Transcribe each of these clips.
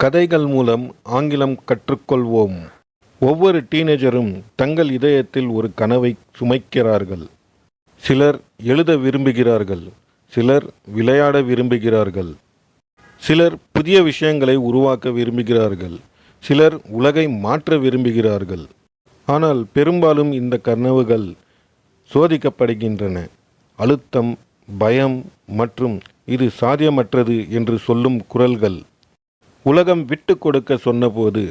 கதைகள் மூலம் ஆங்கிலம் கற்றுக்கொள்வோம். ஒவ்வொரு டீனேஜரும் தங்கள் இதயத்தில் ஒரு கனவை சுமைக்கிறார்கள். சிலர் எழுத விரும்புகிறார்கள், சிலர் விளையாட விரும்புகிறார்கள், சிலர் புதிய விஷயங்களை உருவாக்க விரும்புகிறார்கள், சிலர் உலகை மாற்ற விரும்புகிறார்கள். ஆனால் பெரும்பாலும் இந்த கனவுகள் சோதிக்கப்படுகின்றன. அழுத்தம், பயம் மற்றும் இது சாத்தியமற்றது என்று சொல்லும் குரல்கள். உலகம் விட்டு கொடுக்க சொன்னபோது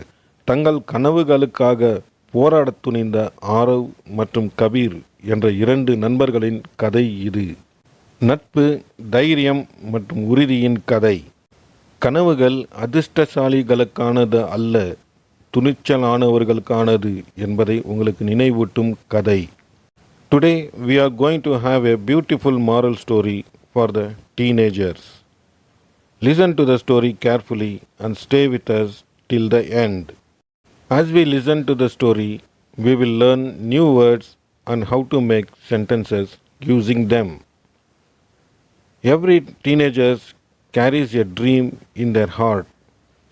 தங்கள் கனவுகளுக்காக போராடத் துணிந்த ஆரவ் மற்றும் கபீர் என்ற இரண்டு நண்பர்களின் கதை இது. நட்பு, தைரியம் மற்றும் உறுதியின் கதை. கனவுகள் அதிர்ஷ்டசாலிகளுக்கானது அல்ல, துணிச்சலானவர்களுக்கானது என்பதை உங்களுக்கு நினைவூட்டும் கதை. Today we are going to have a beautiful moral story for the teenagers. Listen to the story carefully and stay with us till the end. As we listen to the story, we will learn new words and how to make sentences using them. Every teenager carries a dream in their heart.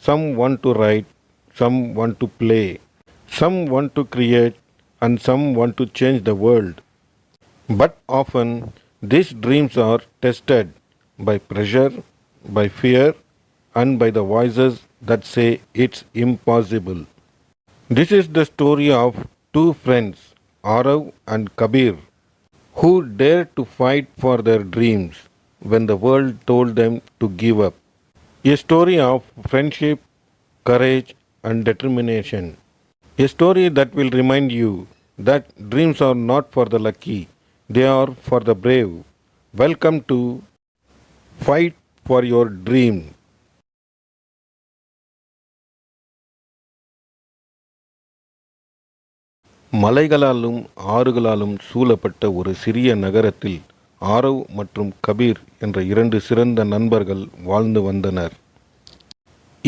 Some want to write, some want to play, some want to create, and some want to change the world. But often these dreams are tested by pressure, by fear, and by the voices that say it's impossible. This is the story of two friends, Arav and Kabir, who dared to fight for their dreams when the world told them to give up. A story of friendship, courage, and determination. A story that will remind you that dreams are not for the lucky, they are for the brave. Welcome to Fight for Your Dream. மலைகளாலும் ஆறுகளாலும் சூழப்பட்ட ஒரு சிறிய நகரத்தில் ஆரவ் மற்றும் கபீர் என்ற இரண்டு சிறந்த நண்பர்கள் வாழ்ந்து வந்தனர்.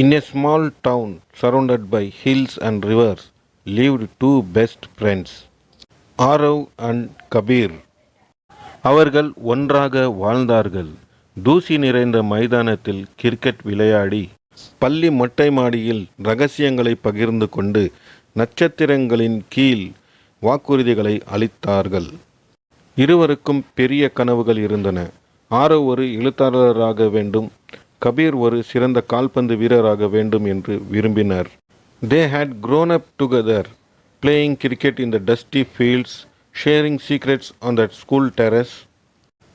In a small town surrounded by hills and rivers lived two best friends, Arav and Kabir. அவர்கள் ஒன்றாக வாழ்ந்தார்கள். தூசி நிறைந்த மைதானத்தில் கிரிக்கெட் விளையாடி, பள்ளி மொட்டை மாடியில் ரகசியங்களை பகிர்ந்து கொண்டு, நட்சத்திரங்களின் கீழ் வாக்குறுதிகளை அளித்தார்கள். இருவருக்கும் பெரிய கனவுகள் இருந்தன. ஆரவ் ஒரு எழுத்தாளராக வேண்டும், கபீர் ஒரு சிறந்த கால்பந்து வீரராக வேண்டும் என்று விரும்பினர். They had grown up together, playing cricket in the dusty fields, sharing secrets on that school terrace,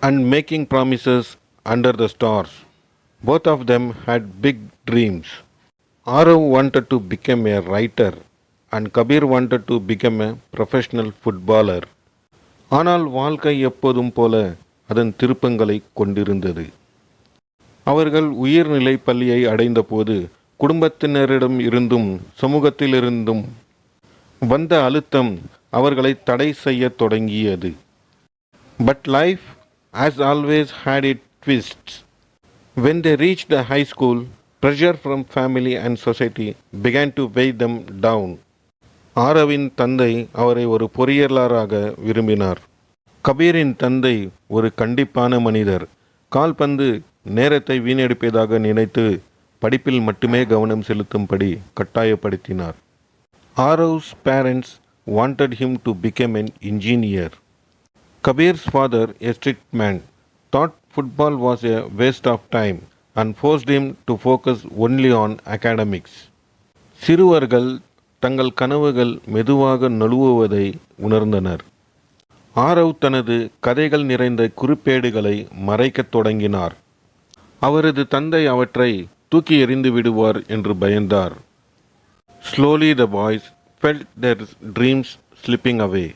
and making promises under the stars. Both of them had big dreams. Arav wanted to become a writer, and Kabir wanted to become a professional footballer. ஆனால் வாழ்க்கை எப்போதும் போல அதன் திருப்பங்களை கொண்டிருந்தது. அவர்கள் உயர்நிலை பள்ளியை அடைந்தபோது குடும்பத்தினரிடம் இருந்தும் சமூகத்திலிருந்தும் வந்த அழுத்தம் அவர்களை தடை செய்ய தொடங்கியது. But life, as always, had its twists. When they reached the high school, pressure from family and society began to weigh them down. ஆரவின் தந்தை அவரை ஒரு பொறியியலாளராக விரும்பினார். கபீரின் தந்தை ஒரு கண்டிப்பான மனிதர். கால்பந்து நேரத்தை வீணடிப்பதாக நினைத்து படிப்பில் மட்டுமே கவனம் செலுத்தும்படி கட்டாயப்படுத்தினார். Arav's parents wanted him to become an engineer. Kabir's father, a strict man, thought football was a waste of time and forced him to focus only on academics. சிறுவர்கள் தங்கள் கனவுகள் மெதுவாக நழுவுவதை உணர்ந்தனர். ஆரவ் தனது கதைகள் நிறைந்த குறிப்பேடுகளை மறைக்கத் தொடங்கினார். அவரது தந்தை அவற்றை தூக்கி எறிந்து விடுவார் என்று பயந்தார். Slowly the boys felt their dreams slipping away.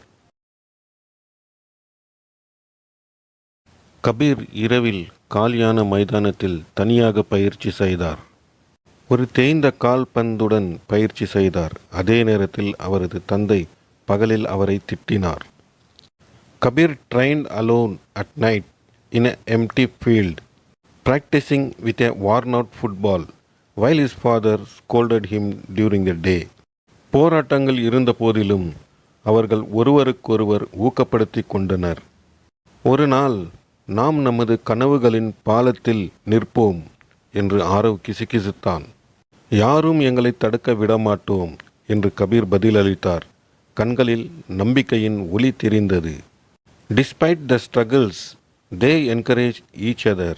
Kabir இரவில் காலியான மைதானத்தில் தனியாக பயிற்சி செய்தார். ஒரு தேய்ந்த கால்பந்துடன் பயிற்சி செய்தார். அதே நேரத்தில் அவரது தந்தை பகலில் அவரை திட்டினார். Kabir trained alone at night in an empty field, practicing with a worn-out football, while his father scolded him during the day. போராட்டங்கள் இருந்த போதிலும் அவர்கள் ஒருவருக்கொருவர் ஊக்கப்படுத்தி கொண்டனர். ஒரு நாள் நாம் நமது கனவுகளின் பாலத்தில் நிற்போம் என்று ஆரவ் கிசுகிசுத்தான். யாரும் எங்களை தடுக்க விடமாட்டோம் என்று கபீர் பதிலளித்தார். கண்களில் நம்பிக்கையின் ஒளி தெரிந்தது. Despite the struggles, they encouraged each other.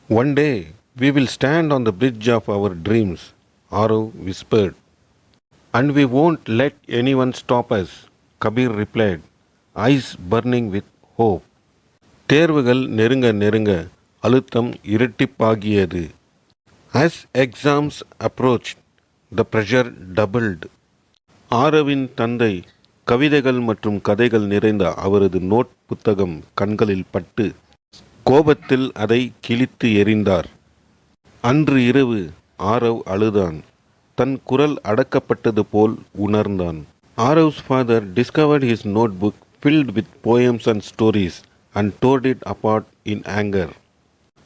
One day, we will stand on the bridge of our dreams, Arav whispered. And we won't let anyone stop us, Kabir replied, eyes burning with hope. தேர்வுகள் நெருங்க நெருங்க அழுத்தம் இரட்டிப்பாகியது. As exams approached, the pressure doubled. ஆரவின் தந்தை கவிதைகள் மற்றும் கதைகள் நிறைந்த அவரது நோட் புத்தகம் கண்களில் பட்டு கோபத்தில் அதை கிழித்து எறிந்தார். அன்று இரவு ஆரவ் அழுதான். தன் குரல் அடக்கப்பட்டது போல் உணர்ந்தான். Arav's father discovered his notebook filled with poems and stories and tore it apart in anger.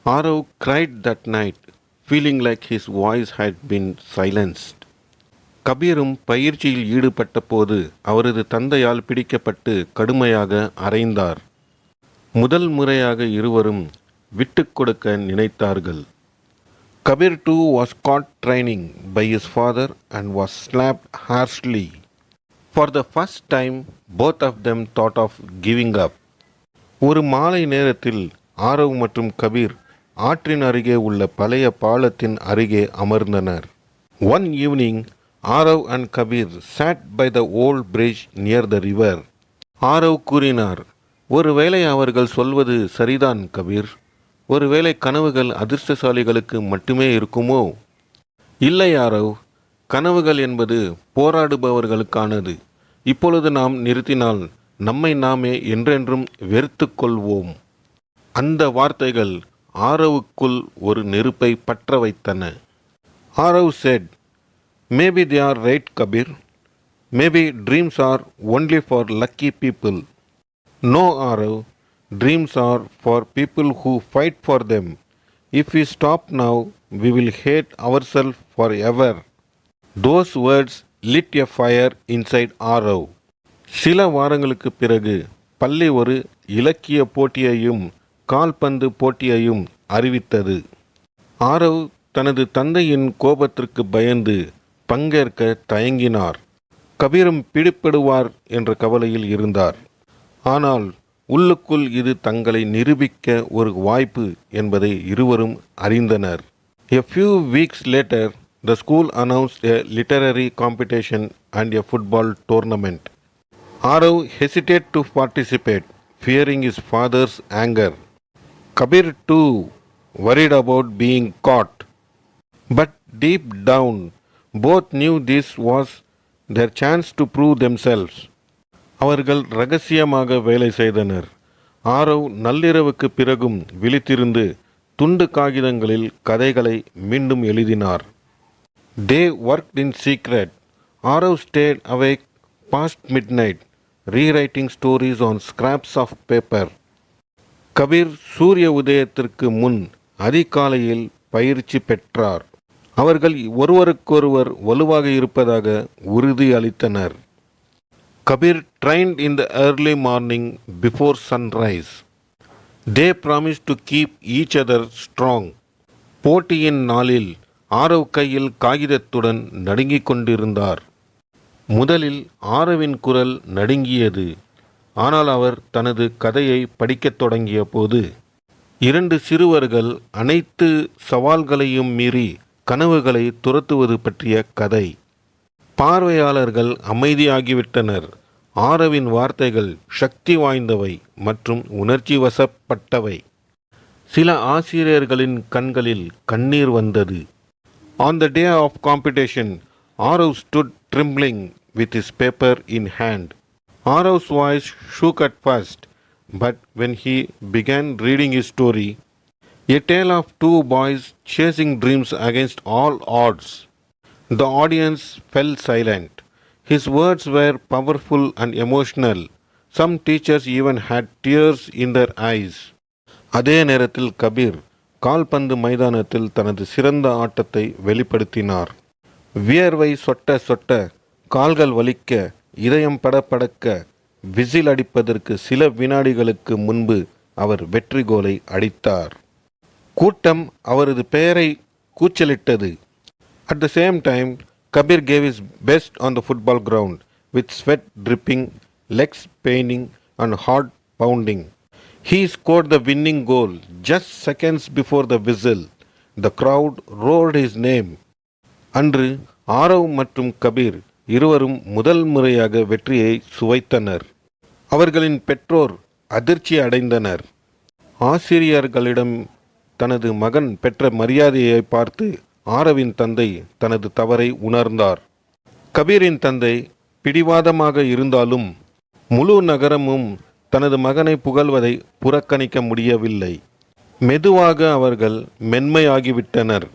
Arav cried that night, feeling like his voice had been silenced. கபீரும் பயிற்சியில் ஈடுபட்ட போது அவரது தந்தையால் பிடிக்கப்பட்டு கடுமையாக அறைந்தார். முதல் முறையாக இருவரும் விட்டு கொடுக்க நினைத்தார்கள். Kabir too was caught training by his father and was slapped harshly. For the first time, both of them thought of giving up. ஒரு மாலை நேரத்தில் ஆரவ் மற்றும் கபீர் ஆற்றின் அருகே உள்ள பழைய பாலத்தின் அருகே அமர்ந்தனர். One evening, Arav and Kabir sat by the old bridge near the river. Aarav கூறினார், ஒருவேளை அவர்கள் சொல்வது சரிதான் கபீர். ஒருவேளை கனவுகள் அதிர்ஷ்டசாலிகளுக்கு மட்டுமே இருக்குமோ? இல்லை ஆரவ், கனவுகள் என்பது போராடுபவர்களுக்கானது. இப்பொழுது நாம் நிறுத்தினால் நம்மை நாமே என்றென்றும் வெறுத்து கொள்வோம். அந்த வார்த்தைகள் ஆரவுக்குள் ஒரு நெருப்பை பற்ற வைத்தன. Aarav said, Maybe they are right, Kabir. Maybe dreams are only for lucky people. No, Arav. Dreams are for people who fight for them. If we stop now, we will hate ourselves forever. Those words lit a fire inside Arav. சில வாரங்களுக்கு பிறகு பள்ளி ஒரு இலக்கிய போட்டியையும் கால்பந்து போட்டியையும் அறிவித்தது. ஆரவ் தனது தந்தையின் கோபத்திற்கு பயந்து பங்கேற்க தயங்கினார். கபீரும் பிடிபடுவார் என்ற கவலையில் இருந்தார். ஆனால் உள்ளுக்குள் இது தங்களை நிரூபிக்க ஒரு வாய்ப்பு என்பதை இருவரும் அறிந்தனர். A few weeks later, the school announced a literary competition and a football tournament. Arav hesitated to participate, fearing his father's anger. Kabir too worried about being caught. But deep down, both knew this was their chance to prove themselves. அவர்கள் ரகசியமாக வேலை செய்தனர். ஆரவ் நள்ளிரவுக்கு பிறகும் விழித்திருந்து துண்டு காகிதங்களில் கதைகளை மீண்டும் எழுதினார். They worked in secret. Arav stayed awake past midnight, rewriting stories on scraps of paper. Kabir சூரிய உதயத்திற்கு முன் அதிகாலையில் பயிற்சி பெற்றார். அவர்கள் ஒருவருக்கொருவர் வலுவாக இருப்பதாக உறுதி அளித்தனர். Kabir trained in the early morning before sunrise. They promised to keep each other strong. போட்டியின் நாளில் ஆரவ் கையில் காகிதத்துடன் நடுங்கிக் கொண்டிருந்தார். முதலில் ஆரவின் குரல் நடுங்கியது. ஆனால் அவர் தனது கதையை படிக்கத் தொடங்கிய போது இரண்டு சிறுவர்கள் அனைத்து சவால்களையும் மீறி கனவுகளை துரத்துவது பற்றிய கதை. பார்வையாளர்கள் அமைதியாகிவிட்டனர். ஆரவின் வார்த்தைகள் சக்தி வாய்ந்தவை மற்றும் உணர்ச்சி வசப்பட்டவை. சில ஆசிரியர்களின் கண்களில் கண்ணீர் வந்தது. On the day of competition, Arav stood trembling with his paper in hand. Arav's voice shook at first, but when he began reading his story, a tale of two boys chasing dreams against all odds, the audience fell silent. His words were powerful and emotional. Some teachers even had tears in their eyes. அதே நேரத்தில் கபீர் கால்பந்து மைதானத்தில் தனது சிறந்த ஆட்டத்தை வெளிப்படுத்தினார். வியர்வை சொட்ட சொட்ட, கால்கள் வலிக்க, இதயம் படபடக்க, விசில் அடிப்பதற்கு சில வினாடிகளுக்கு முன்பு அவர் வெற்றி கோலை அடித்தார். கூட்டம் அவரது பெயரை கூச்சலிட்டது. At the same time, Kabir gave his best on the football ground, with sweat dripping, legs paining, and heart pounding. He scored the winning goal just seconds before the whistle. The crowd roared his name. அன்று ஆரவ் மற்றும் கபீர் இருவரும் முதல் முறையாக வெற்றியை சுவைத்தனர். அவர்களின் பெற்றோர் அதிர்ச்சி அடைந்தனர். ஆசிரியர்களிடம் தனது மகன் பெற்ற மரியாதையை பார்த்து ஆரவின் தந்தை தனது தவறை உணர்ந்தார். கபீரின் தந்தை பிடிவாதமாக இருந்தாலும் முழு நகரமும் தனது மகனை புகழ்வதை புறக்கணிக்க முடியவில்லை. மெதுவாக அவர்கள் மென்மையாகிவிட்டனர்.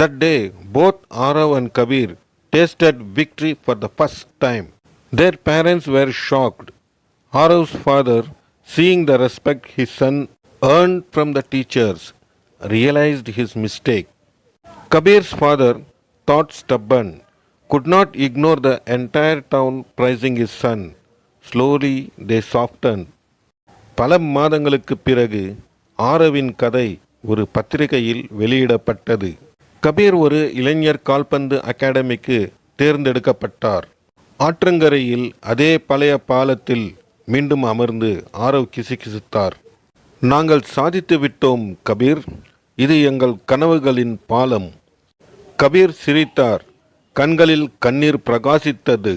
That day, both Arav and Kabir tasted victory for the first time. Their parents were shocked. Arav's father, seeing the respect his son earned from the teachers, realized his mistake. Kabir's father, thought stubborn, could not ignore the entire town praising his son. Slowly they softened. பல மாதங்களுக்கு பிறகு ஆரவின் கதை ஒரு பத்திரிகையில் வெளியிடப்பட்டது. கபீர் ஒரு இளைஞர் கால்பந்து அகாடமிக்கு தேர்ந்தெடுக்கப்பட்டார். ஆற்றங்கரையில் அதே பழைய பாலத்தில் மீண்டும் அமர்ந்து ஆரவ் கிசுகிசுத்தார். நாங்கள் சாதித்து விட்டோம் கபீர், இது எங்கள் கனவுகளின் பாலம். கபீர் சிரித்தார். கண்களில் கண்ணீர் பிரகாசித்தது.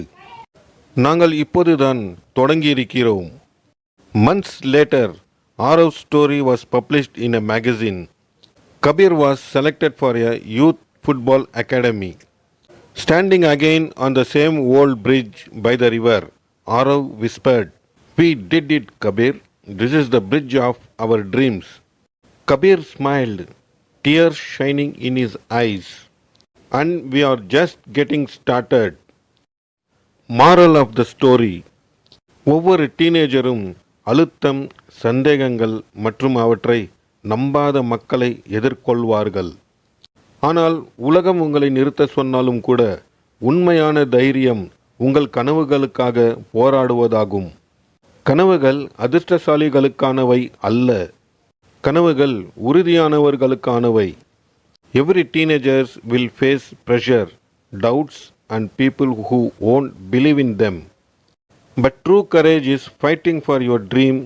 நாங்கள் இப்போதுதான் தொடங்கியிருக்கிறோம். Months later, Arav's story was published in a magazine. Kabir was selected for a youth football academy. Standing again on the same old bridge by the river, Arav whispered, "We did it, Kabir. This is the bridge of our dreams." Kabir smiled, tears shining in his eyes. And we are just getting started. Moral of the story: ஒவ்வொரு டீனேஜரும் அழுத்தம், சந்தேகங்கள் மற்றும் அவற்றை நம்பாத மக்களை எதிர்கொள்வார்கள். ஆனால் உலகம் உங்களை நிறுத்த சொன்னாலும் கூட உண்மையான தைரியம் உங்கள் கனவுகளுக்காக போராடுவதாகும். கனவுகள் அதிர்ஷ்டசாலிகளுக்கானவை அல்ல, கனவுகள் உறுதியானவர்களுக்கானவை. Every teenager will face pressure, doubts, and people who won't believe in them. But true courage is fighting for your dream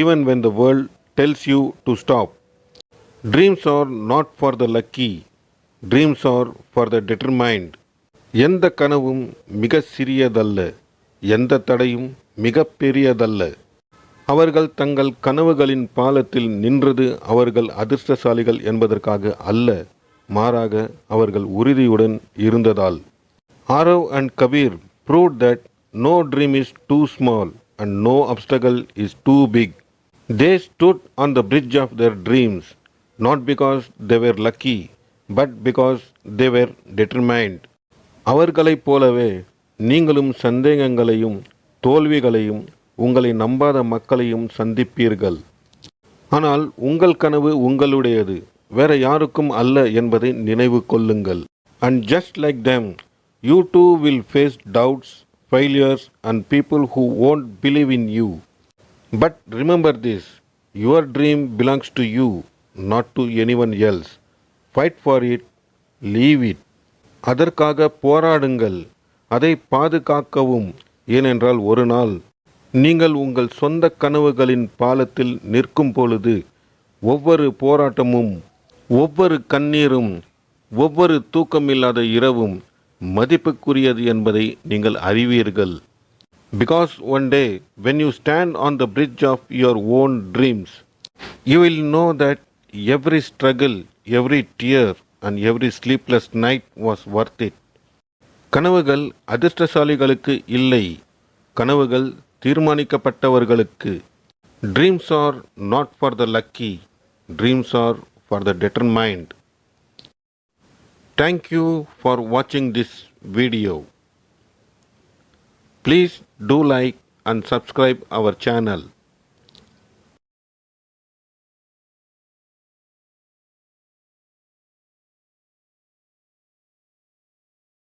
even when the world tells you to stop. Dreams are not for the lucky. Dreams are for the determined. எந்த கனவும் மிக சிறியதல்ல, எந்த தடையும் மிக பெரியதல்ல. அவர்கள் தங்கள் கனவுகளின் பாலத்தில் நின்றது அவர்கள் அதிர்ஷ்டசாலிகள் என்பதற்காக அல்ல, மாறாக அவர்கள் உறுதியுடன் இருந்ததால். Arav and Kabir proved that no dream is too small and no obstacle is too big. They stood on the bridge of their dreams, not because they were lucky, but because they were determined. அவர்களைப் போலவே நீங்களும் சந்தேகங்களையும் தோல்விகளையும் உங்களை நம்பாத மக்களையும் சந்திப்பீர்கள். ஆனால் உங்கள் கனவு உங்களுடையது, வேற யாருக்கும் அல்ல என்பதை நினைவு கொள்ளுங்கள். And just like them, you too will face doubts, failures, and people who won't believe in you. But remember this, your dream belongs to you, not to anyone else. Fight for it, leave it. அதற்காக போராடுங்கள், அதை பாதுகாக்கவும். ஏனென்றால் ஒரு நாள் நீங்கள் உங்கள் சொந்த கனவுகளின் பாலத்தில் நிற்கும் பொழுது ஒவ்வொரு போராட்டமும், ஒவ்வொரு கண்ணீரும், ஒவ்வொரு தூக்கமில்லாத இரவும் மதிப்புக்குரியது என்பதை நீங்கள் அறிவீர்கள். Because one day when you stand on the bridge of your own dreams, you will know that every struggle, every tear and every sleepless night was worth it. கனவுகள் அதிர்ஷ்டசாலிகளுக்கு இல்லை, கனவுகள் தீர்மானிக்கப்பட்டவர்களுக்கு. Dreams are not for the lucky, dreams are for the determined. Thank you for watching this video. Please do like and subscribe our channel.